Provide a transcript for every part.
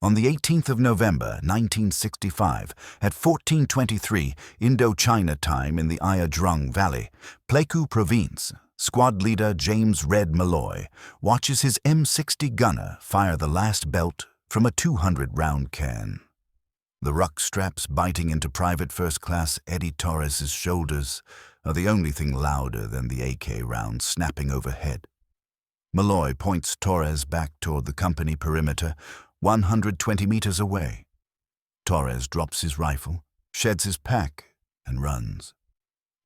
On the 18th of November, 1965, at 14:23 Indochina time in the Ia Drang Valley, Pleiku Province, squad leader James "Red" Malloy watches his M60 gunner fire the last belt from a 200-round can. The ruck straps biting into Private First Class Eddie Torres' shoulders are the only thing louder than the AK rounds snapping overhead. Malloy points Torres back toward the company perimeter, 120 meters away. Torres drops his rifle, sheds his pack, and runs.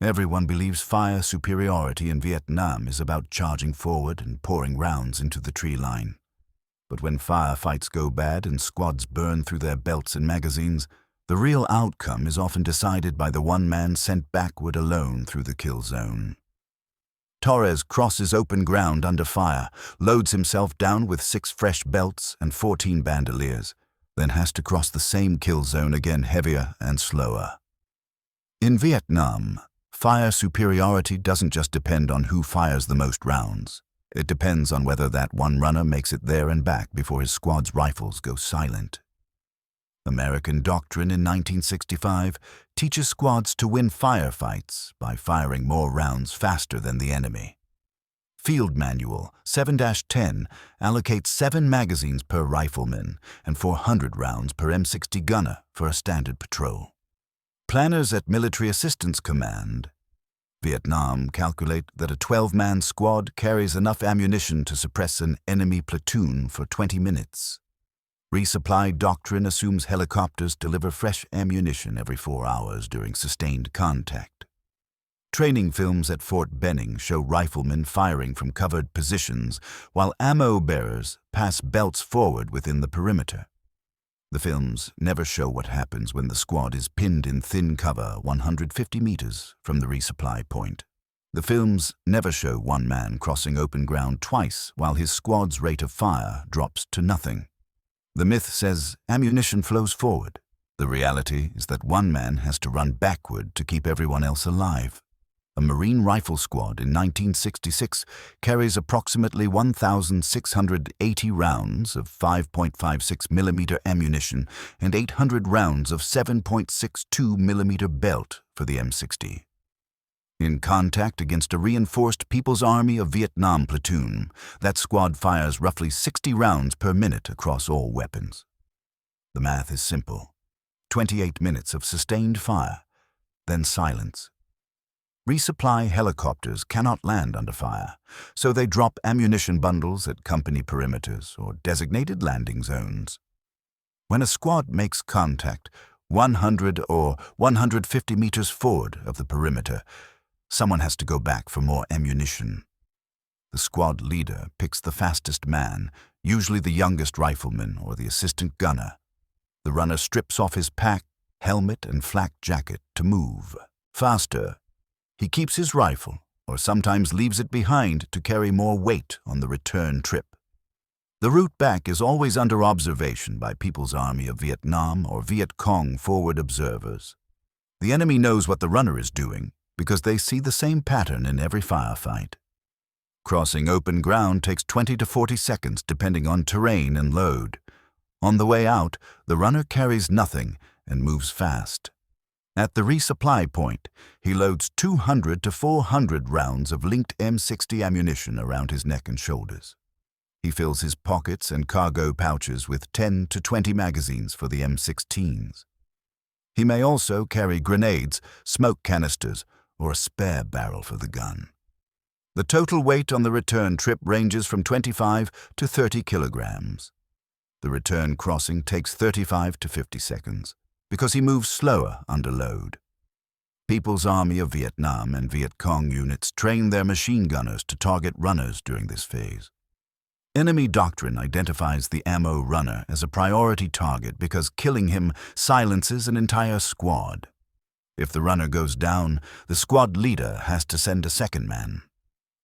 Everyone believes fire superiority in Vietnam is about charging forward and pouring rounds into the tree line. But when firefights go bad and squads burn through their belts and magazines, the real outcome is often decided by the one man sent backward alone through the kill zone. Torres crosses open ground under fire, loads himself down with 6 fresh belts and 14 bandoliers, then has to cross the same kill zone again heavier and slower. In Vietnam, fire superiority doesn't just depend on who fires the most rounds. It depends on whether that one runner makes it there and back before his squad's rifles go silent. American doctrine in 1965 teaches squads to win firefights by firing more rounds faster than the enemy. Field Manual 7-10 allocates 7 magazines per rifleman and 400 rounds per M60 gunner for a standard patrol. Planners at Military Assistance Command, Vietnam, calculate that a 12-man squad carries enough ammunition to suppress an enemy platoon for 20 minutes. Resupply doctrine assumes helicopters deliver fresh ammunition every 4 hours during sustained contact. Training films at Fort Benning show riflemen firing from covered positions while ammo bearers pass belts forward within the perimeter. The films never show what happens when the squad is pinned in thin cover 150 meters from the resupply point. The films never show one man crossing open ground twice while his squad's rate of fire drops to nothing. The myth says ammunition flows forward. The reality is that one man has to run backward to keep everyone else alive. A Marine rifle squad in 1966 carries approximately 1,680 rounds of 5.56 millimeter ammunition and 800 rounds of 7.62 millimeter belt for the M60. In contact against a reinforced People's Army of Vietnam platoon, that squad fires roughly 60 rounds per minute across all weapons. The math is simple. 28 minutes of sustained fire, then silence. Resupply helicopters cannot land under fire, so they drop ammunition bundles at company perimeters or designated landing zones. When a squad makes contact 100 or 150 meters forward of the perimeter, someone has to go back for more ammunition. The squad leader picks the fastest man, usually the youngest rifleman or the assistant gunner. The runner strips off his pack, helmet, and flak jacket to move faster. He keeps his rifle, or sometimes leaves it behind to carry more weight on the return trip. The route back is always under observation by People's Army of Vietnam or Viet Cong forward observers. The enemy knows what the runner is doing, because they see the same pattern in every firefight. Crossing open ground takes 20 to 40 seconds depending on terrain and load. On the way out, the runner carries nothing and moves fast. At the resupply point, he loads 200 to 400 rounds of linked M60 ammunition around his neck and shoulders. He fills his pockets and cargo pouches with 10 to 20 magazines for the M16s. He may also carry grenades, smoke canisters, or a spare barrel for the gun. The total weight on the return trip ranges from 25 to 30 kilograms. The return crossing takes 35 to 50 seconds, because he moves slower under load. People's Army of Vietnam and Viet Cong units train their machine gunners to target runners during this phase. Enemy doctrine identifies the ammo runner as a priority target because killing him silences an entire squad. If the runner goes down, the squad leader has to send a second man.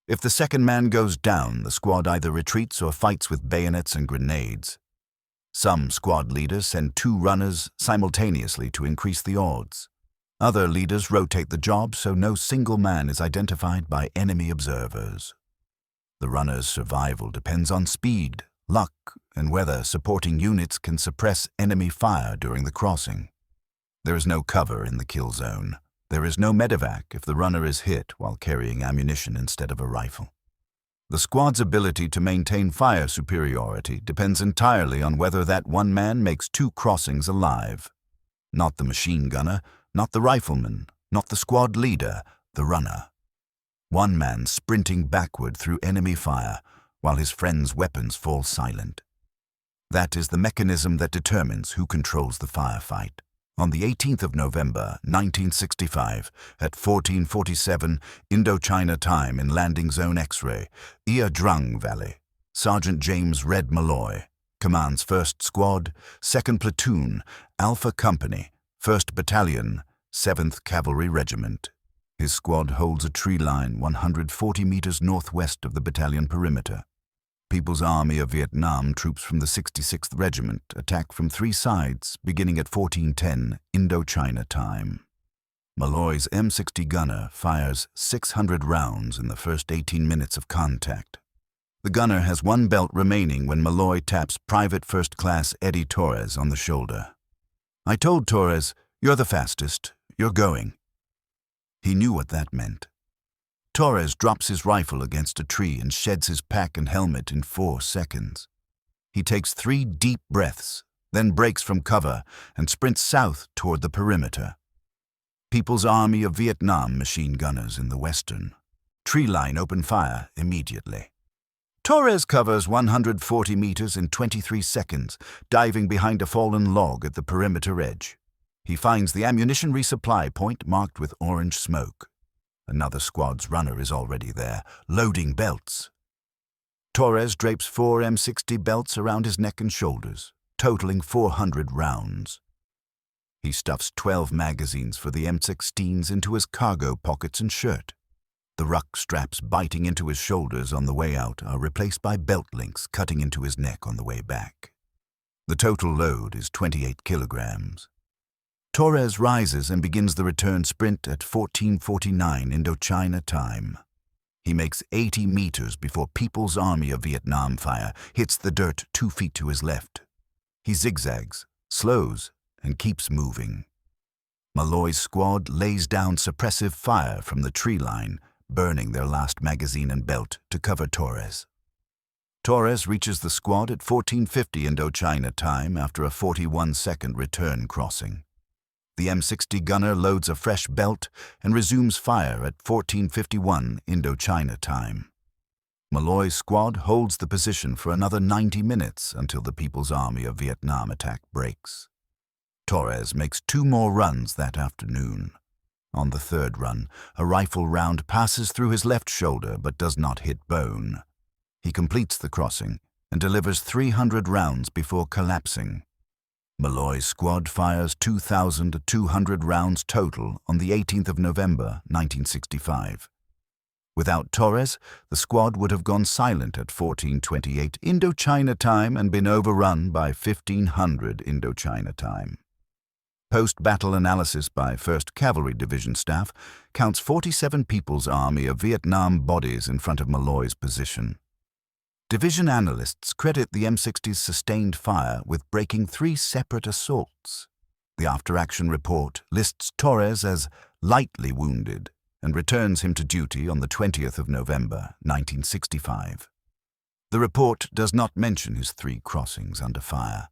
If the second man goes down, the squad either retreats or fights with bayonets and grenades. Some squad leaders send 2 runners simultaneously to increase the odds. Other leaders rotate the job so no single man is identified by enemy observers. The runner's survival depends on speed, Luck and weather supporting units can suppress enemy fire during the crossing. There is no cover in the kill zone. There is no medevac if the runner is hit while carrying ammunition instead of a rifle. The squad's ability to maintain fire superiority depends entirely on whether that one man makes 2 crossings alive. Not the machine gunner, not the rifleman, not the squad leader, the runner. One man sprinting backward through enemy fire while his friend's weapons fall silent. That is the mechanism that determines who controls the firefight. On the 18th of November, 1965, at 14:47 Indochina time in Landing Zone X-Ray, Drung Valley, Sergeant James Red Malloy commands 1st Squad, 2nd Platoon, Alpha Company, 1st Battalion, 7th Cavalry Regiment. His squad holds a tree line 140 meters northwest of the battalion perimeter. People's Army of Vietnam troops from the 66th Regiment attack from 3 sides beginning at 14:10 Indochina time. Malloy's M60 gunner fires 600 rounds in the first 18 minutes of contact. The gunner has 1 belt remaining when Malloy taps Private First Class Eddie Torres on the shoulder. "I told Torres, you're the fastest, you're going." He knew what that meant. Torres drops his rifle against a tree and sheds his pack and helmet in 4 seconds. He takes 3 deep breaths, then breaks from cover and sprints south toward the perimeter. People's Army of Vietnam machine gunners in the western tree line open fire immediately. Torres covers 140 meters in 23 seconds, diving behind a fallen log at the perimeter edge. He finds the ammunition resupply point marked with orange smoke. Another squad's runner is already there, loading belts. Torres drapes 4 M60 belts around his neck and shoulders, totaling 400 rounds. He stuffs 12 magazines for the M16s into his cargo pockets and shirt. The ruck straps biting into his shoulders on the way out are replaced by belt links cutting into his neck on the way back. The total load is 28 kilograms. Torres rises and begins the return sprint at 14:49 Indochina time. He makes 80 meters before People's Army of Vietnam fire hits the dirt 2 feet to his left. He zigzags, slows, and keeps moving. Malloy's squad lays down suppressive fire from the tree line, burning their last magazine and belt to cover Torres. Torres reaches the squad at 14:50 Indochina time after a 41-second return crossing. The M60 gunner loads a fresh belt and resumes fire at 14:51 Indochina time. Malloy's squad holds the position for another 90 minutes until the People's Army of Vietnam attack breaks. Torres makes 2 more runs that afternoon. On the 3rd run, a rifle round passes through his left shoulder but does not hit bone. He completes the crossing and delivers 300 rounds before collapsing. Malloy's squad fires 2,200 rounds total on the 18th of November, 1965. Without Torres, the squad would have gone silent at 14:28 Indochina time and been overrun by 1500 Indochina time. Post-battle analysis by 1st Cavalry Division staff counts 47 People's Army of Vietnam bodies in front of Malloy's position. Division analysts credit the M60's sustained fire with breaking 3 separate assaults. The after-action report lists Torres as lightly wounded and returns him to duty on the 20th of November, 1965. The report does not mention his 3 crossings under fire.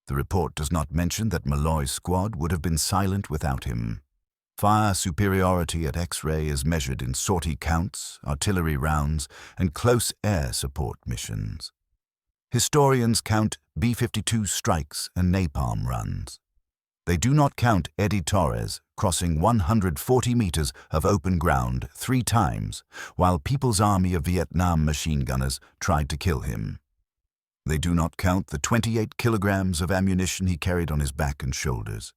The report does not mention that Malloy's squad would have been silent without him. Fire superiority at X-ray is measured in sortie counts, artillery rounds, and close air support missions. Historians count B-52 strikes and napalm runs. They do not count Eddie Torres crossing 140 meters of open ground 3 times, while People's Army of Vietnam machine gunners tried to kill him. They do not count the 28 kilograms of ammunition he carried on his back and shoulders.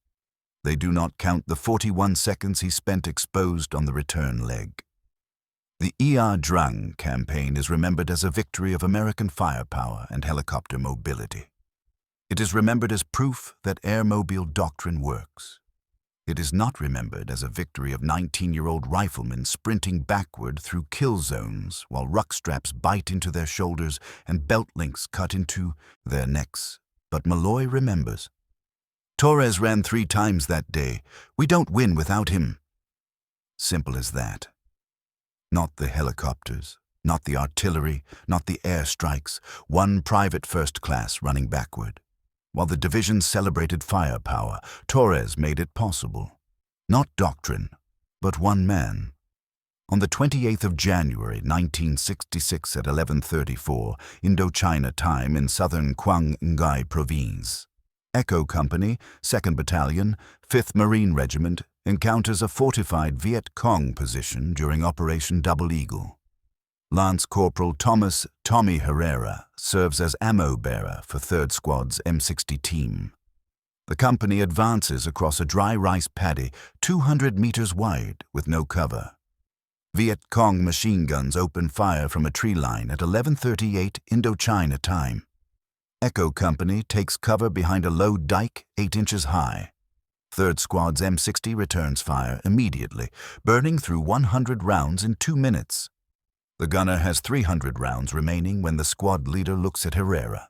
They do not count the 41 seconds he spent exposed on the return leg. The Drung campaign is remembered as a victory of American firepower and helicopter mobility. It is remembered as proof that airmobile doctrine works. It is not remembered as a victory of 19-year-old riflemen sprinting backward through kill zones while ruck straps bite into their shoulders and belt links cut into their necks. But Malloy remembers. Torres ran 3 times that day. We don't win without him. Simple as that. Not the helicopters, not the artillery, not the airstrikes, one private first class running backward. While the division celebrated firepower, Torres made it possible. Not doctrine, but one man. On the 28th of January 1966 at 11:34 Indochina time in southern Quang Ngai Province, Echo Company, 2nd Battalion, 5th Marine Regiment encounters a fortified Viet Cong position during Operation Double Eagle. Lance Corporal Thomas "Tommy" Herrera serves as ammo bearer for 3rd Squad's M60 team. The company advances across a dry rice paddy 200 meters wide with no cover. Viet Cong machine guns open fire from a tree line at 11:38 Indochina time. Echo Company takes cover behind a low dike 8 inches high. 3rd Squad's M60 returns fire immediately, burning through 100 rounds in 2 minutes. The gunner has 300 rounds remaining when the squad leader looks at Herrera.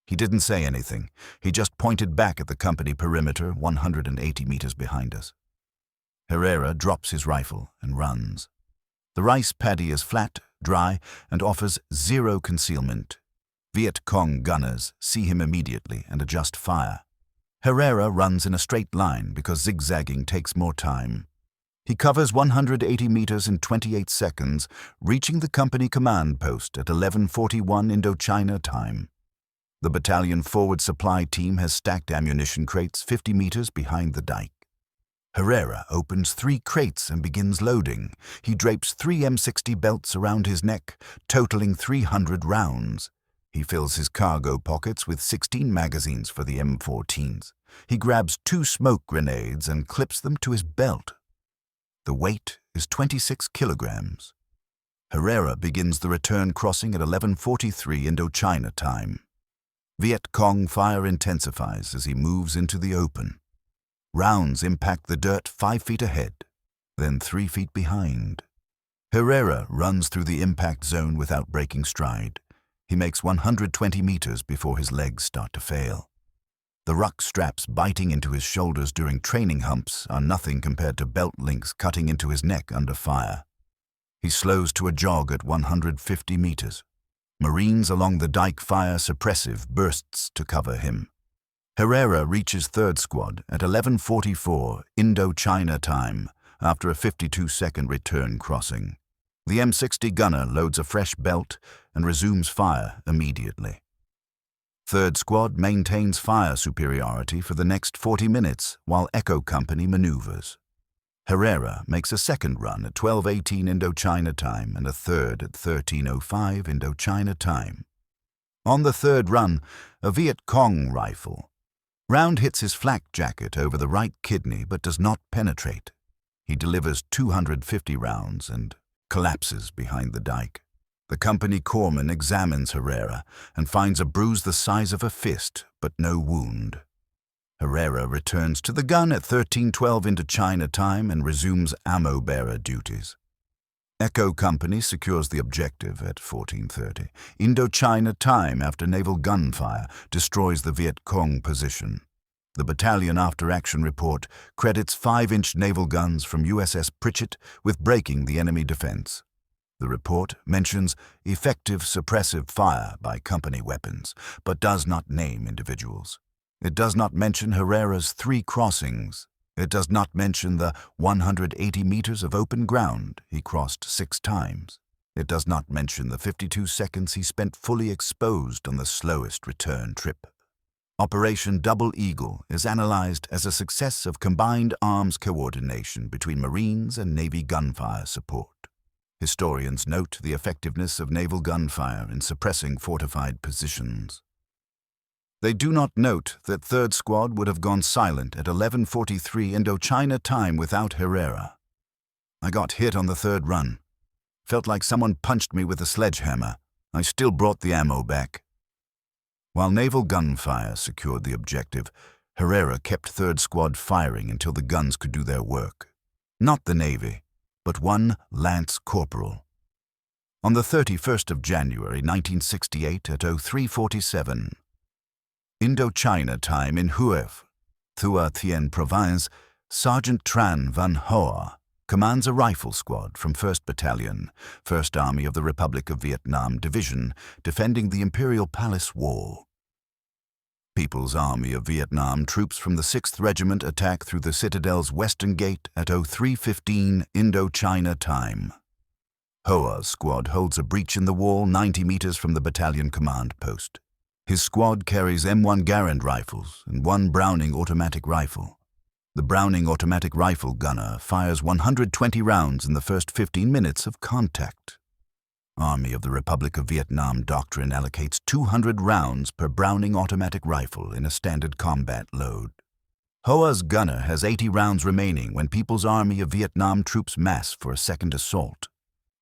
He didn't say anything. He just pointed back at the company perimeter 180 meters behind us. Herrera drops his rifle and runs. The rice paddy is flat, dry, and offers 0 concealment. Viet Cong gunners see him immediately and adjust fire. Herrera runs in a straight line because zigzagging takes more time. He covers 180 meters in 28 seconds, reaching the company command post at 11:41 Indochina time. The battalion forward supply team has stacked ammunition crates 50 meters behind the dike. Herrera opens 3 crates and begins loading. He drapes 3 M60 belts around his neck, totaling 300 rounds. He fills his cargo pockets with 16 magazines for the M14s. He grabs 2 smoke grenades and clips them to his belt. The weight is 26 kilograms. Herrera begins the return crossing at 11:43 Indochina time. Viet Cong fire intensifies as he moves into the open. Rounds impact the dirt 5 feet ahead, then 3 feet behind. Herrera runs through the impact zone without breaking stride. He makes 120 meters before his legs start to fail. The ruck straps biting into his shoulders during training humps are nothing compared to belt links cutting into his neck under fire. He slows to a jog at 150 meters. Marines along the dike fire suppressive bursts to cover him. Herrera reaches 3rd Squad at 11:44 Indochina time after a 52-second return crossing. The M60 gunner loads a fresh belt and resumes fire immediately. 3rd Squad maintains fire superiority for the next 40 minutes while Echo Company maneuvers. Herrera makes a 2nd run at 12:18 Indochina time and a 3rd at 13:05 Indochina time. On the 3rd run, a Viet Cong rifle. Round hits his flak jacket over the right kidney but does not penetrate. He delivers 250 rounds and collapses behind the dike. The company corpsman examines Herrera and finds a bruise the size of a fist, but no wound. Herrera returns to the gun at 13:12 Indochina time and resumes ammo bearer duties. Echo Company secures the objective at 14:30. Indochina time after naval gunfire destroys the Viet Cong position. The battalion after-action report credits 5-inch naval guns from USS Pritchett with breaking the enemy defense. The report mentions effective suppressive fire by company weapons, but does not name individuals. It does not mention Herrera's 3 crossings. It does not mention the 180 meters of open ground he crossed 6 times. It does not mention the 52 seconds he spent fully exposed on the slowest return trip. Operation Double Eagle is analyzed as a success of combined arms coordination between Marines and Navy gunfire support. Historians note the effectiveness of naval gunfire in suppressing fortified positions. They do not note that 3rd Squad would have gone silent at 11:43 Indochina time without Herrera. I got hit on the 3rd run. Felt like someone punched me with a sledgehammer. I still brought the ammo back. While naval gunfire secured the objective, Herrera kept 3rd Squad firing until the guns could do their work. Not the Navy, but one Lance Corporal. On the 31st of January 1968 at 03:47, Indochina time in Huef, Thua Thien Province, Sergeant Tran Van Hoa commands a rifle squad from 1st Battalion, 1st Army of the Republic of Vietnam Division, defending the Imperial Palace Wall. People's Army of Vietnam troops from the 6th Regiment attack through the Citadel's western gate at 03:15 Indochina time. Hoa's squad holds a breach in the wall 90 meters from the battalion command post. His squad carries M1 Garand rifles and one Browning automatic rifle. The Browning automatic rifle gunner fires 120 rounds in the first 15 minutes of contact. Army of the Republic of Vietnam doctrine allocates 200 rounds per Browning automatic rifle in a standard combat load. Hoa's gunner has 80 rounds remaining when People's Army of Vietnam troops mass for a second assault.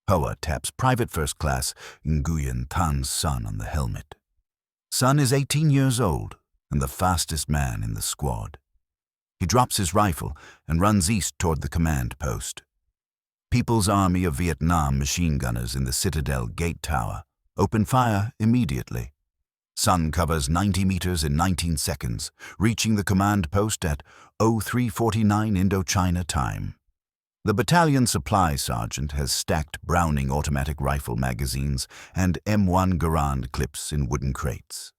Hoa taps Private First Class Nguyen Than's son on the helmet. Son is 18 years old and the fastest man in the squad. He drops his rifle and runs east toward the command post. People's Army of Vietnam machine gunners in the Citadel Gate Tower open fire immediately. Son covers 90 meters in 19 seconds, reaching the command post at 03:49 Indochina time. The battalion supply sergeant has stacked Browning automatic rifle magazines and M1 Garand clips in wooden crates.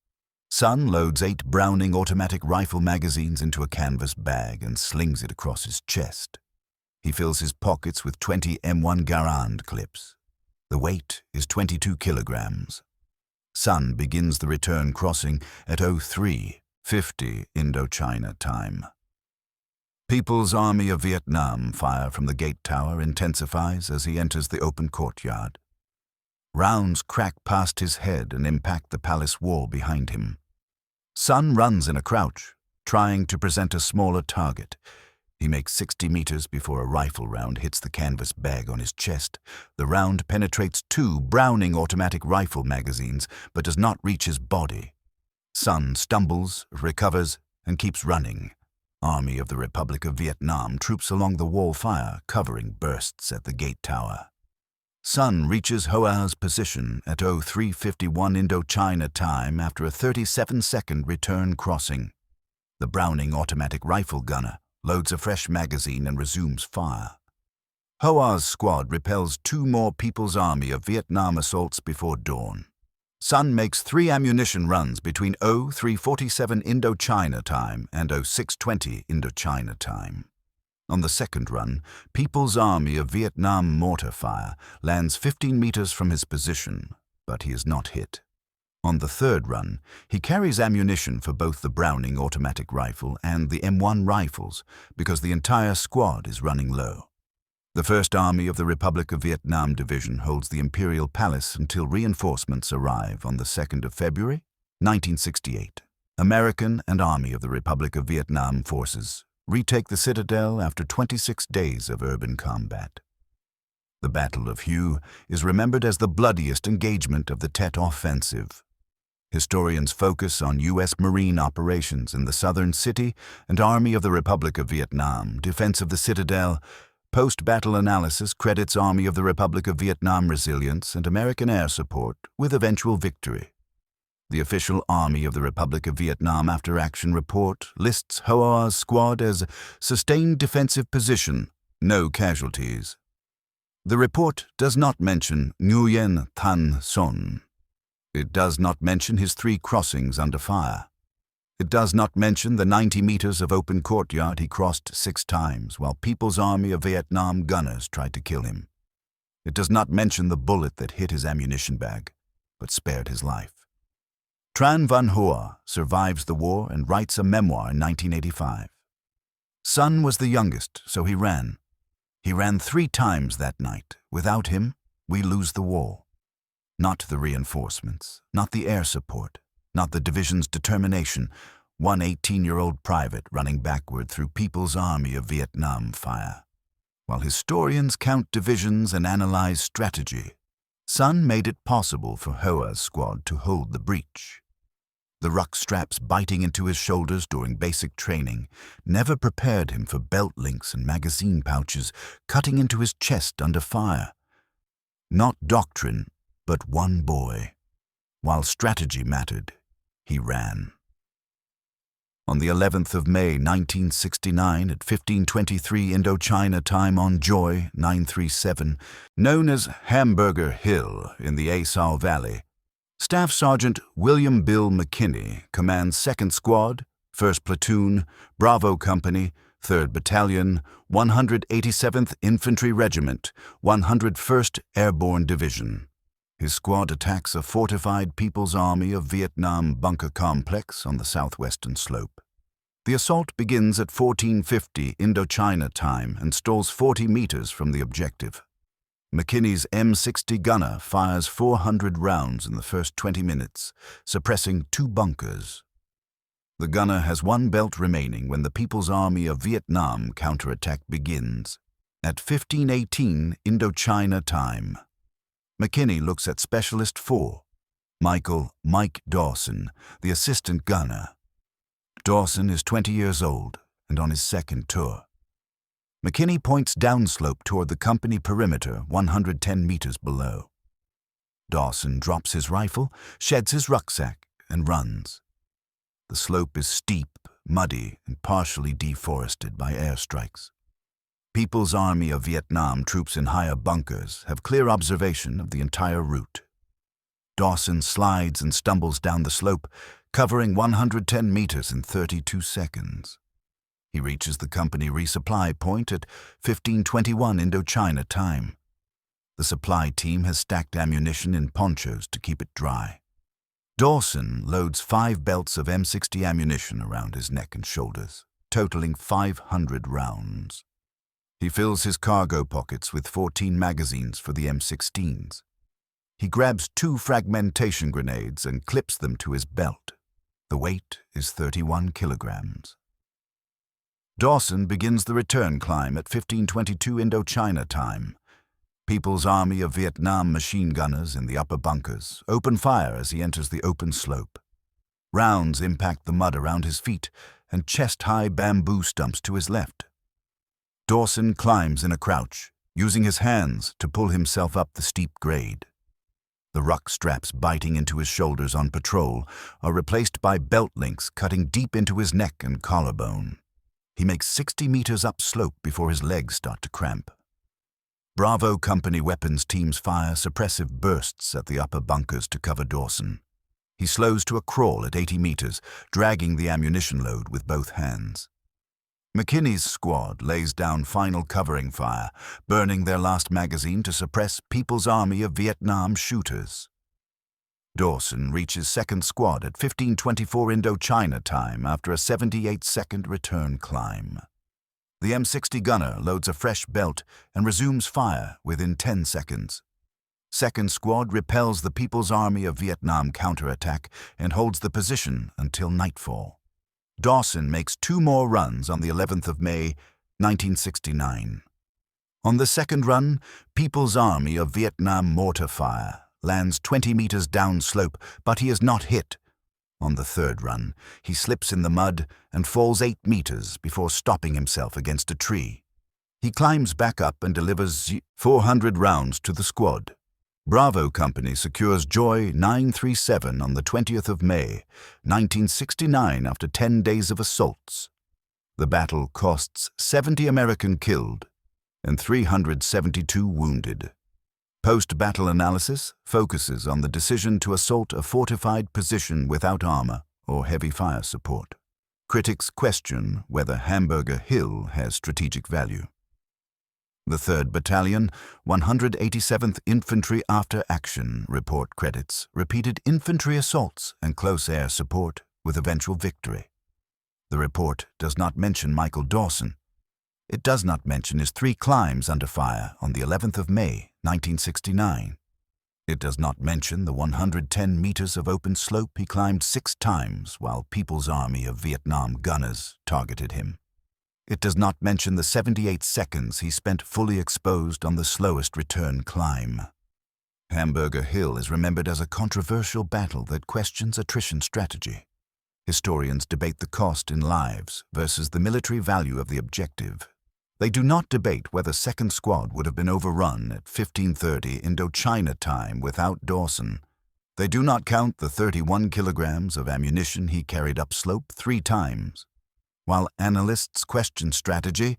Son loads 8 Browning automatic rifle magazines into a canvas bag and slings it across his chest. He fills his pockets with 20 M1 Garand clips. The weight is 22 kilograms. Son begins the return crossing at 03:50 Indochina time. People's Army of Vietnam fire from the gate tower intensifies as he enters the open courtyard. Rounds crack past his head and impact the palace wall behind him. Son runs in a crouch, trying to present a smaller target. He makes 60 meters before a rifle round hits the canvas bag on his chest. The round penetrates 2 Browning automatic rifle magazines, but does not reach his body. Son stumbles, recovers, and keeps running. Army of the Republic of Vietnam troops along the wall fire, covering bursts at the gate tower. Son reaches Hoa's position at 03:51 Indochina time after a 37-second return crossing. The Browning automatic rifle gunner loads a fresh magazine and resumes fire. Hoa's squad repels 2 more People's Army of Vietnam assaults before dawn. Son makes 3 ammunition runs between 03:47 Indochina time and 06:20 Indochina time. On the second run, People's Army of Vietnam mortar fire lands 15 meters from his position, but he is not hit. On the third run, he carries ammunition for both the Browning automatic rifle and the M1 rifles because the entire squad is running low. The 1st Army of the Republic of Vietnam Division holds the Imperial Palace until reinforcements arrive on the 2nd of February, 1968. American and Army of the Republic of Vietnam forces retake the Citadel after 26 days of urban combat. The Battle of Hue is remembered as the bloodiest engagement of the Tet Offensive. Historians focus on U.S. Marine operations in the southern city and Army of the Republic of Vietnam defense of the Citadel. Post-battle analysis credits Army of the Republic of Vietnam resilience and American air support with eventual victory. The official Army of the Republic of Vietnam after-action report lists Hoa's squad as sustained defensive position, no casualties. The report does not mention Nguyen Thanh Son. It does not mention his 3 crossings under fire. It does not mention the 90 meters of open courtyard he crossed 6 times while People's Army of Vietnam gunners tried to kill him. It does not mention the bullet that hit his ammunition bag, but spared his life. Tran Van Hoa survives the war and writes a memoir in 1985. Son was the youngest, so he ran. He ran 3 times that night. Without him, we lose the wall. Not the reinforcements, not the air support, not the division's determination, one 18-year-old private running backward through People's Army of Vietnam fire. While historians count divisions and analyze strategy, Son made it possible for Hoa's squad to hold the breach. The ruck straps biting into his shoulders during basic training never prepared him for belt links and magazine pouches cutting into his chest under fire. Not doctrine, but one boy. While strategy mattered, he ran. On the 11th of May 1969 at 15:23 Indochina time on Joy 937, known as Hamburger Hill in the Asau Valley, Staff Sergeant William Bill McKinney commands 2nd Squad, 1st Platoon, Bravo Company, 3rd Battalion, 187th Infantry Regiment, 101st Airborne Division. His squad attacks a fortified People's Army of Vietnam bunker complex on the southwestern slope. The assault begins at 14:50 Indochina time and stalls 40 meters from the objective. McKinney's M60 gunner fires 400 rounds in the first 20 minutes, suppressing 2 bunkers. The gunner has 1 belt remaining when the People's Army of Vietnam counterattack begins. At 15:18 Indochina time, McKinney looks at Specialist 4, Mike Dawson, the assistant gunner. Dawson is 20 years old and on his 2nd tour. McKinney points downslope toward the company perimeter 110 meters below. Dawson drops his rifle, sheds his rucksack, and runs. The slope is steep, muddy, and partially deforested by airstrikes. People's Army of Vietnam troops in higher bunkers have clear observation of the entire route. Dawson slides and stumbles down the slope, covering 110 meters in 32 seconds. He reaches the company resupply point at 15:21 Indochina time. The supply team has stacked ammunition in ponchos to keep it dry. Dawson loads 5 belts of M60 ammunition around his neck and shoulders, totaling 500 rounds. He fills his cargo pockets with 14 magazines for the M16s. He grabs 2 fragmentation grenades and clips them to his belt. The weight is 31 kilograms. Dawson begins the return climb at 15:22 Indochina time. People's Army of Vietnam machine gunners in the upper bunkers open fire as he enters the open slope. Rounds impact the mud around his feet and chest-high bamboo stumps to his left. Dawson climbs in a crouch, using his hands to pull himself up the steep grade. The ruck straps biting into his shoulders on patrol are replaced by belt links cutting deep into his neck and collarbone. He makes 60 meters upslope before his legs start to cramp. Bravo Company weapons teams fire suppressive bursts at the upper bunkers to cover Dawson. He slows to a crawl at 80 meters, dragging the ammunition load with both hands. McKinney's squad lays down final covering fire, burning their last magazine to suppress People's Army of Vietnam shooters. Dawson reaches 2nd Squad at 15:24 Indochina time after a 78-second return climb. The M60 gunner loads a fresh belt and resumes fire within 10 seconds. 2nd Squad repels the People's Army of Vietnam counterattack and holds the position until nightfall. Dawson makes 2 more runs on the 11th of May, 1969. On the 2nd run, People's Army of Vietnam mortar fire lands 20 meters downslope, but he is not hit. On the 3rd run, he slips in the mud and falls 8 meters before stopping himself against a tree. He climbs back up and delivers 400 rounds to the squad. Bravo Company secures Joy 937 on the 20th of May, 1969 after 10 days of assaults. The battle costs 70 American killed and 372 wounded. Post-battle analysis focuses on the decision to assault a fortified position without armor or heavy fire support. Critics question whether Hamburger Hill has strategic value. The 3rd Battalion, 187th Infantry After Action report credits repeated infantry assaults and close air support with eventual victory. The report does not mention Michael Dawson. It does not mention his 3 climbs under fire on the 11th of May, 1969. It does not mention the 110 meters of open slope he climbed 6 times while People's Army of Vietnam gunners targeted him. It does not mention the 78 seconds he spent fully exposed on the slowest return climb. Hamburger Hill is remembered as a controversial battle that questions attrition strategy. Historians debate the cost in lives versus the military value of the objective. They do not debate whether 2nd Squad would have been overrun at 1530 Indochina time without Dawson. They do not count the 31 kilograms of ammunition he carried upslope 3 times. While analysts question strategy,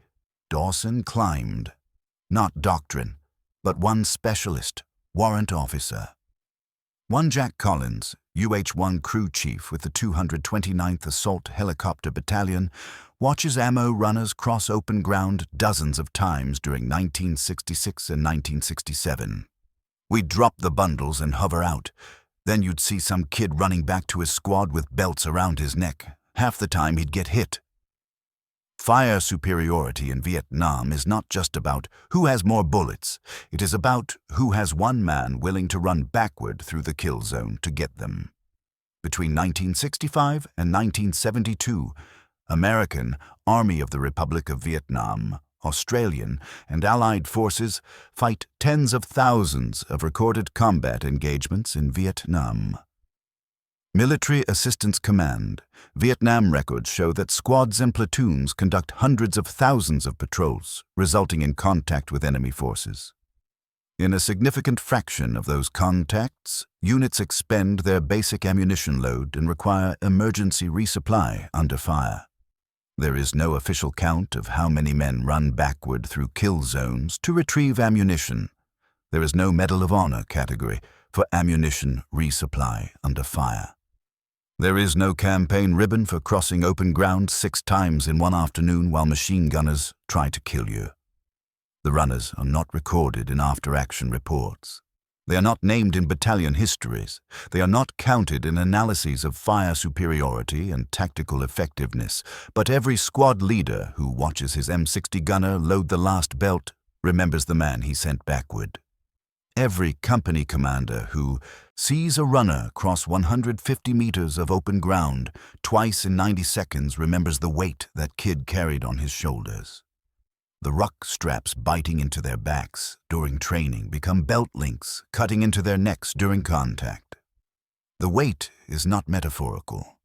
Dawson climbed. Not doctrine, but one specialist, warrant officer. One Jack Collins, UH-1 crew chief with the 229th Assault Helicopter Battalion, watches ammo runners cross open ground dozens of times during 1966 and 1967. We'd drop the bundles and hover out. Then you'd see some kid running back to his squad with belts around his neck. Half the time he'd get hit. Fire superiority in Vietnam is not just about who has more bullets. It is about who has one man willing to run backward through the kill zone to get them. Between 1965 and 1972, American, Army of the Republic of Vietnam, Australian, and Allied forces fight tens of thousands of recorded combat engagements in Vietnam. Military Assistance Command, Vietnam records show that squads and platoons conduct hundreds of thousands of patrols, resulting in contact with enemy forces. In a significant fraction of those contacts, units expend their basic ammunition load and require emergency resupply under fire. There is no official count of how many men run backward through kill zones to retrieve ammunition. There is no Medal of Honor category for ammunition resupply under fire. There is no campaign ribbon for crossing open ground 6 times in one afternoon while machine gunners try to kill you. The runners are not recorded in after-action reports. They are not named in battalion histories. They are not counted in analyses of fire superiority and tactical effectiveness. But every squad leader who watches his M60 gunner load the last belt remembers the man he sent backward. Every company commander who sees a runner cross 150 meters of open ground twice in 90 seconds remembers the weight that kid carried on his shoulders. The ruck straps biting into their backs during training become belt links cutting into their necks during contact. The weight is not metaphorical.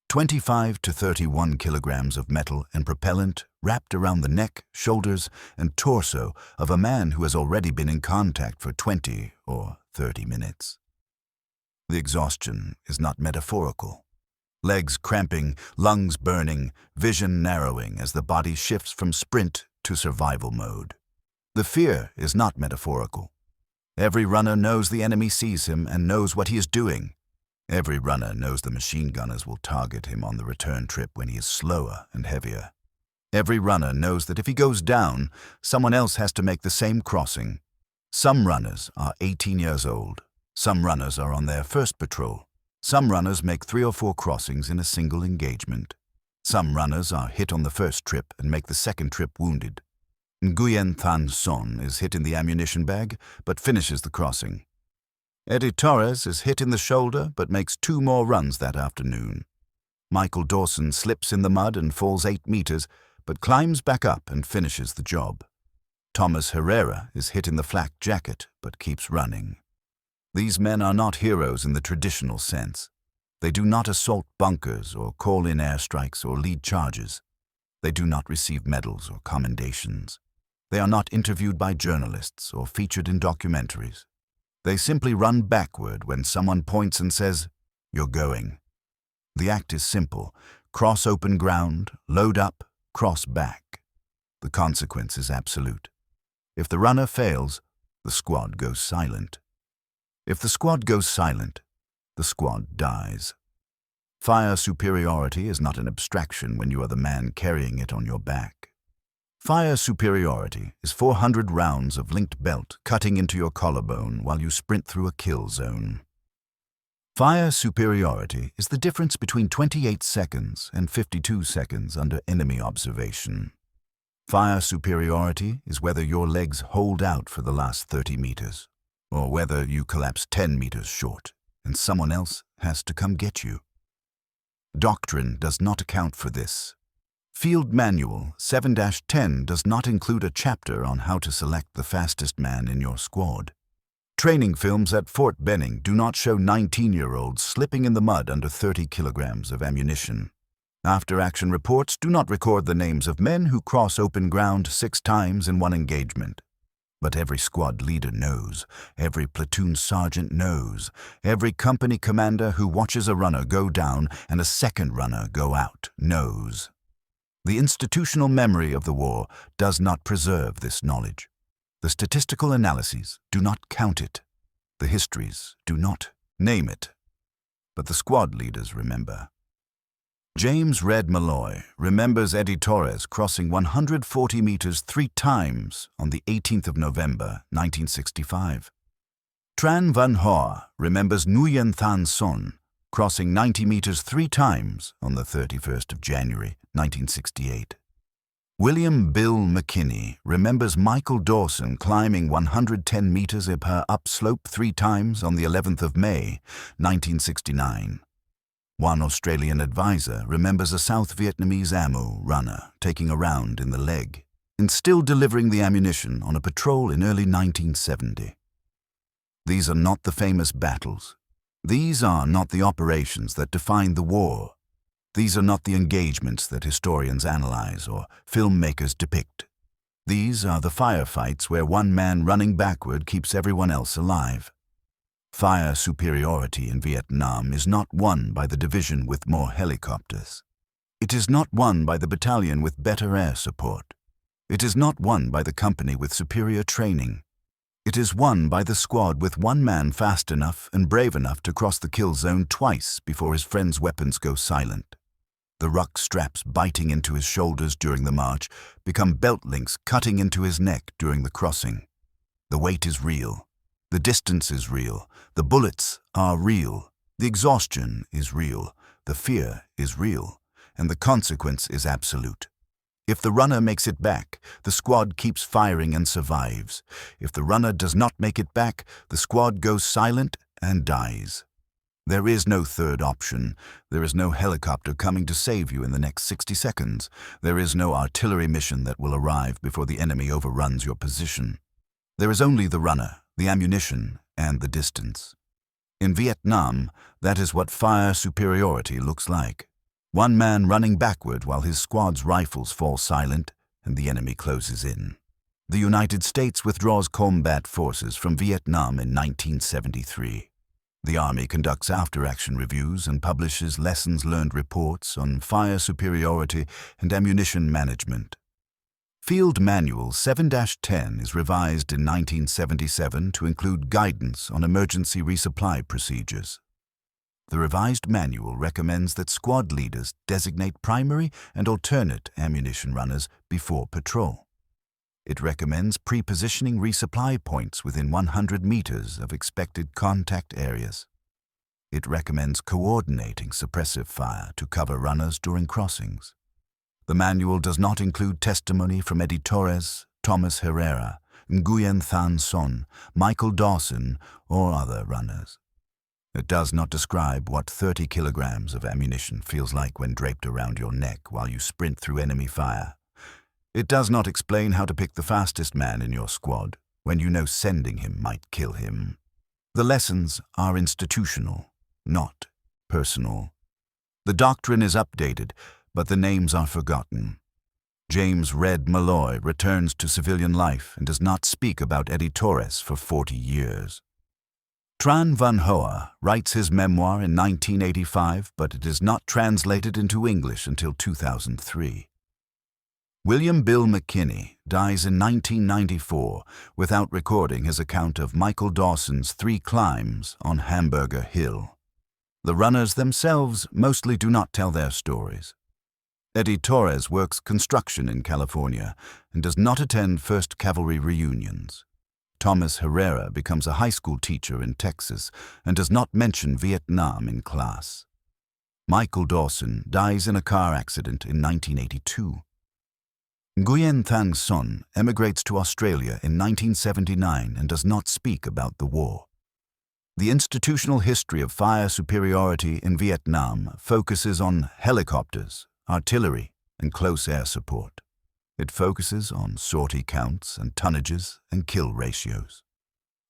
25 to 31 kilograms of metal and propellant wrapped around the neck, shoulders, and torso of a man who has already been in contact for 20 or 30 minutes. The exhaustion is not metaphorical. Legs cramping, lungs burning, vision narrowing as the body shifts from sprint to survival mode. The fear is not metaphorical. Every runner knows the enemy sees him and knows what he is doing. Every runner knows the machine gunners will target him on the return trip when he is slower and heavier. Every runner knows that if he goes down, someone else has to make the same crossing. Some runners are 18 years old. Some runners are on their first patrol. Some runners make 3 or 4 crossings in a single engagement. Some runners are hit on the first trip and make the second trip wounded. Nguyen Thanh Son is hit in the ammunition bag, but finishes the crossing. Eddie Torres is hit in the shoulder, but makes 2 more runs that afternoon. Michael Dawson slips in the mud and falls 8 meters, but climbs back up and finishes the job. Thomas Herrera is hit in the flak jacket, but keeps running. These men are not heroes in the traditional sense. They do not assault bunkers or call in airstrikes or lead charges. They do not receive medals or commendations. They are not interviewed by journalists or featured in documentaries. They simply run backward when someone points and says, "You're going." The act is simple. Cross open ground, load up, cross back. The consequence is absolute. If the runner fails, the squad goes silent. If the squad goes silent, the squad dies. Fire superiority is not an abstraction when you are the man carrying it on your back. Fire superiority is 400 rounds of linked belt cutting into your collarbone while you sprint through a kill zone. Fire superiority is the difference between 28 seconds and 52 seconds under enemy observation. Fire superiority is whether your legs hold out for the last 30 meters, or whether you collapse 10 meters short and someone else has to come get you. Doctrine does not account for this. Field Manual 7-10 does not include a chapter on how to select the fastest man in your squad. Training films at Fort Benning do not show 19-year-olds slipping in the mud under 30 kilograms of ammunition. After-action reports do not record the names of men who cross open ground 6 times in one engagement. But every squad leader knows, every platoon sergeant knows, every company commander who watches a runner go down and a second runner go out knows. The institutional memory of the war does not preserve this knowledge. The statistical analyses do not count it. The histories do not name it. But the squad leaders remember. James "Red" Malloy remembers Eddie Torres crossing 140 meters 3 times on the 18th of November, 1965. Tran Van Hoa remembers Nguyen Thanh Son crossing 90 meters 3 times on the 31st of January, 1968. William "Bill" McKinney remembers Michael Dawson climbing 110 meters per upslope 3 times on the 11th of May, 1969. One Australian advisor remembers a South Vietnamese ammo runner taking a round in the leg and still delivering the ammunition on a patrol in early 1970. These are not the famous battles. These are not the operations that define the war. These are not the engagements that historians analyze or filmmakers depict. These are the firefights where one man running backward keeps everyone else alive. Fire superiority in Vietnam is not won by the division with more helicopters. It is not won by the battalion with better air support. It is not won by the company with superior training. It is won by the squad with one man fast enough and brave enough to cross the kill zone twice before his friend's weapons go silent. The ruck straps biting into his shoulders during the march become belt links cutting into his neck during the crossing. The weight is real. The distance is real. The bullets are real. The exhaustion is real. The fear is real. And the consequence is absolute. If the runner makes it back, the squad keeps firing and survives. If the runner does not make it back, the squad goes silent and dies. There is no third option. There is no helicopter coming to save you in the next 60 seconds. There is no artillery mission that will arrive before the enemy overruns your position. There is only the runner, the ammunition, and the distance. In Vietnam, that is what fire superiority looks like. One man running backward while his squad's rifles fall silent and the enemy closes in. The United States withdraws combat forces from Vietnam in 1973. The Army conducts after-action reviews and publishes lessons-learned reports on fire superiority and ammunition management. Field Manual 7-10 is revised in 1977 to include guidance on emergency resupply procedures. The revised manual recommends that squad leaders designate primary and alternate ammunition runners before patrol. It recommends pre-positioning resupply points within 100 meters of expected contact areas. It recommends coordinating suppressive fire to cover runners during crossings. The manual does not include testimony from Eddie Torres, Thomas Herrera, Nguyen Thanh Son, Michael Dawson, or other runners. It does not describe what 30 kilograms of ammunition feels like when draped around your neck while you sprint through enemy fire. It does not explain how to pick the fastest man in your squad when you know sending him might kill him. The lessons are institutional, not personal. The doctrine is updated, but the names are forgotten. James "Red" Malloy returns to civilian life and does not speak about Eddie Torres for 40 years. Tran Van Hoa writes his memoir in 1985, but it is not translated into English until 2003. William "Bill" McKinney dies in 1994 without recording his account of Michael Dawson's 3 climbs on Hamburger Hill. The runners themselves mostly do not tell their stories. Eddie Torres works construction in California and does not attend 1st Cavalry reunions. Thomas Herrera becomes a high school teacher in Texas and does not mention Vietnam in class. Michael Dawson dies in a car accident in 1982. Nguyen Thanh Son emigrates to Australia in 1979 and does not speak about the war. The institutional history of fire superiority in Vietnam focuses on helicopters, artillery, and close air support. It focuses on sortie counts and tonnages and kill ratios.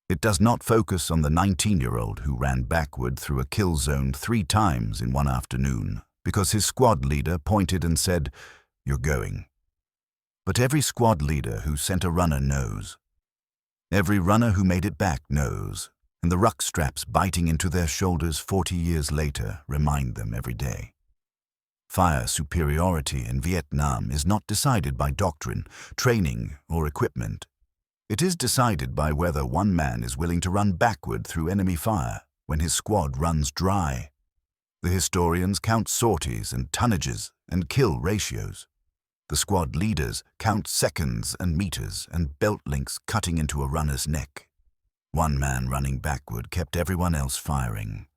It does not focus on the 19-year-old who ran backward through a kill zone 3 times in one afternoon because his squad leader pointed and said, "You're going." But every squad leader who sent a runner knows. Every runner who made it back knows, and the ruck straps biting into their shoulders 40 years later remind them every day. Fire superiority in Vietnam is not decided by doctrine, training, or equipment. It is decided by whether one man is willing to run backward through enemy fire when his squad runs dry. The historians count sorties and tonnages and kill ratios. The squad leaders count seconds and meters and belt links cutting into a runner's neck. One man running backward kept everyone else firing.